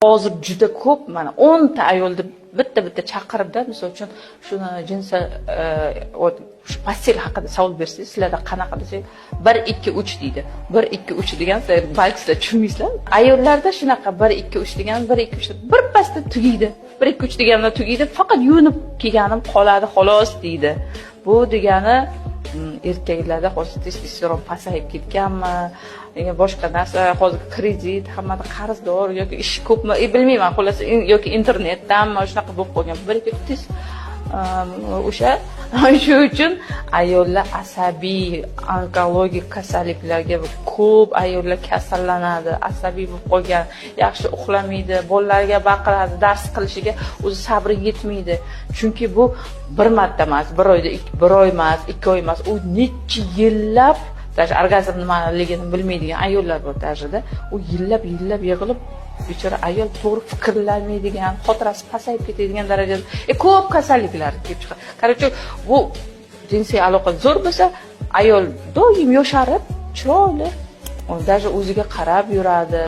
Hozir juda ko'p, mana 10 ta ayolni bitta chaqiribda, misol uchun shuni jinsi shu pastel haqida savol bersangiz, sizlarda qanaqa desak, 1 2 3 deydi. 1 2 3 degan balki sizlar tushunmaysizlar. Ayollarda shunaqa 1 2 3 degan 1 2 3 birpasda tugaydi. 1 2 3 deganda tugaydi, faqat yuvinib kelganim qoladi xolos deydi. Bu degani erkaklarda hozir testosteron pasayib ketganmi, boshqa narsa, hozir kredit, hammada qarzdor yoki ish ko'pmi, bilmayman, xullas yoki internetdanmi shunaqa bo'lib qolgan. Bir ikki tez o'sha shu uchun ayollar asabiy, onkologik kasalliklarga ko'p ayollar kasallanadi, asabiy bo'lib qolgan, yaxshi uxlamaydi, bolalariga baqiradi, dars qilishiga o'zi sabri yetmaydi. Chunki bu bir marta emas, bir oy emas, 2 oy emas, u necha yillab orgazm nimaligini bilmaydigan ayollar bor tajrida. U yillab yig'ilib bechora ayol to'g'ri fikrlamaydigan, xotirasi pasayib ketadigan darajada ko'p kasalliklar kelib chiqadi. Qarachi, bu jinsiy aloqa zo'r bo'lsa, ayol doim yosharib, chiroyli, даже o'ziga qarab yuradi.